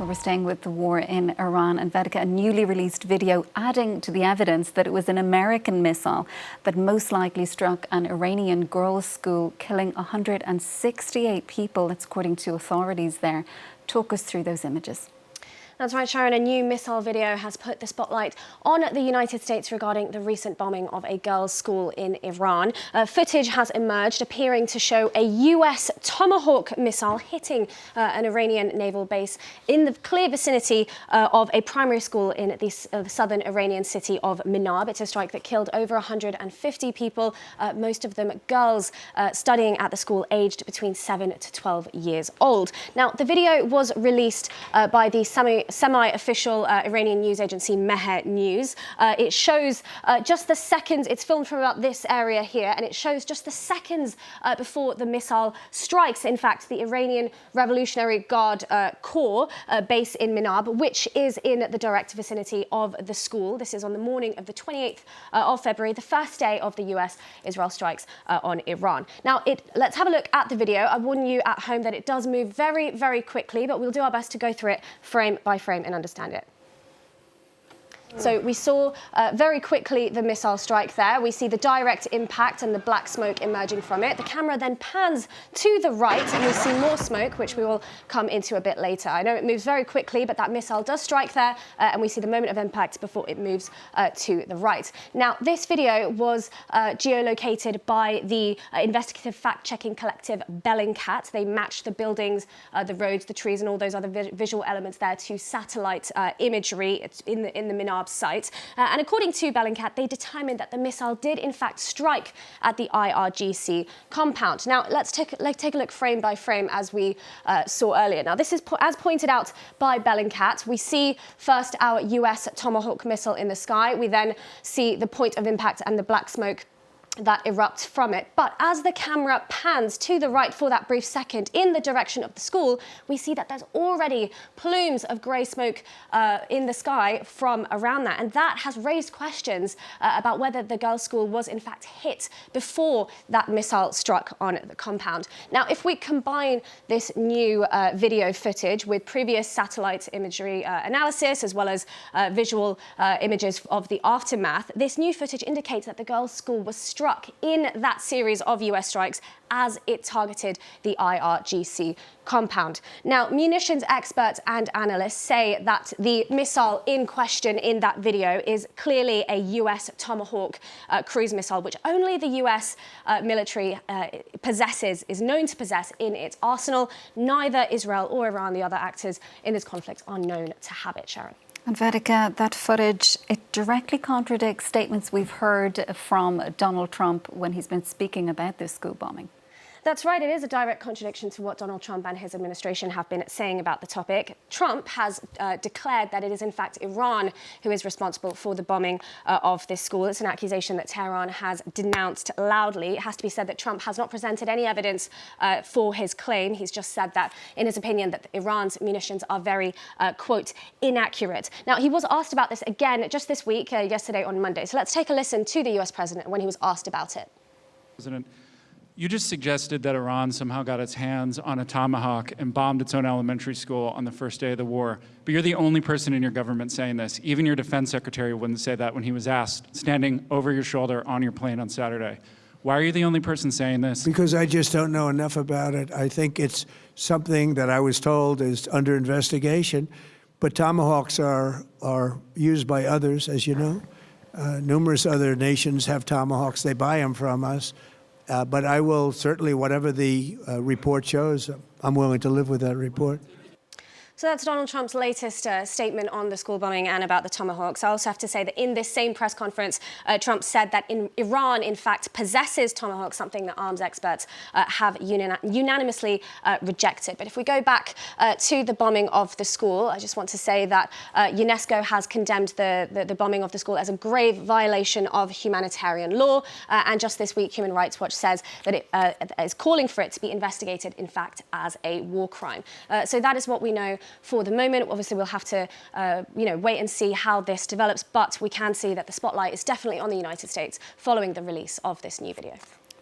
Well, we're staying with the war in Iran, and Vedika, a newly released video adding to the evidence that it was an American missile that most likely struck an Iranian girls' school, killing 168 people. That's according to authorities there. Talk us through those images. That's right, Sharon. A new missile video has put the spotlight on the United States regarding the recent bombing of a girls' school in Iran. Footage has emerged appearing to show a US Tomahawk missile hitting an Iranian naval base in the clear vicinity of a primary school in the southern Iranian city of Minab. It's a strike that killed over 150 people, most of them girls studying at the school aged between 7 to 12 years old. Now, the video was released by the semi-official Iranian news agency Mehr News. It shows just the seconds, it's filmed from about this area here, and it shows just the seconds before the missile strikes, in fact, the Iranian Revolutionary Guard Corps base in Minab, which is in the direct vicinity of the school. This is on the morning of the 28th of February, the first day of the US-Israel strikes on Iran. Now, let's have a look at the video. I warn you at home that it does move very, very quickly, but we'll do our best to go through it frame by frame and understand it. So we saw very quickly the missile strike there. We see the direct impact and the black smoke emerging from it. The camera then pans to the right and we see more smoke, which we will come into a bit later. I know it moves very quickly, but that missile does strike there and we see the moment of impact before it moves to the right. Now, this video was geolocated by the investigative fact-checking collective Bellingcat. They matched the buildings, the roads, the trees and all those other visual elements there to satellite imagery in the Minab site. And according to Bellingcat, they determined that the missile did in fact strike at the IRGC compound. Now, let's take a look frame by frame as we saw earlier. Now, this is, as pointed out by Bellingcat, we see first our US Tomahawk missile in the sky. We then see the point of impact and the black smoke that erupts from it. But as the camera pans to the right for that brief second in the direction of the school, we see that there's already plumes of grey smoke in the sky from around that. And that has raised questions about whether the girls' school was in fact hit before that missile struck on the compound. Now, if we combine this new video footage with previous satellite imagery analysis, as well as visual images of the aftermath, this new footage indicates that the girls' school was struck in that series of US strikes as it targeted the IRGC compound. Now, munitions experts and analysts say that the missile in question in that video is clearly a US Tomahawk cruise missile, which only the US military is known to possess in its arsenal. Neither Israel or Iran, the other actors in this conflict, are known to have it, Sharon. And Vedika, that footage, it directly contradicts statements we've heard from Donald Trump when he's been speaking about this school bombing. That's right, it is a direct contradiction to what Donald Trump and his administration have been saying about the topic. Trump has declared that it is in fact Iran who is responsible for the bombing of this school. It's an accusation that Tehran has denounced loudly. It has to be said that Trump has not presented any evidence for his claim. He's just said that, in his opinion, that Iran's munitions are very, quote, inaccurate. Now, he was asked about this again just this week, yesterday on Monday. So let's take a listen to the US president when he was asked about it. President, you just suggested that Iran somehow got its hands on a Tomahawk and bombed its own elementary school on the first day of the war. But you're the only person in your government saying this. Even your defense secretary wouldn't say that when he was asked, standing over your shoulder on your plane on Saturday. Why are you the only person saying this? Because I just don't know enough about it. I think it's something that I was told is under investigation. But Tomahawks are used by others, as you know. Numerous other nations have Tomahawks. They buy them from us. But I will certainly, whatever the report shows, I'm willing to live with that report. So that's Donald Trump's latest statement on the school bombing and about the Tomahawks. I also have to say that in this same press conference, Trump said that Iran, in fact, possesses Tomahawks, something that arms experts have unanimously rejected. But if we go back to the bombing of the school, I just want to say that UNESCO has condemned the bombing of the school as a grave violation of humanitarian law. And just this week, Human Rights Watch says that it is calling for it to be investigated, in fact, as a war crime. So that is what we know for the moment. Obviously, we'll have to wait and see how this develops, but we can see that the spotlight is definitely on the United States following the release of this new video.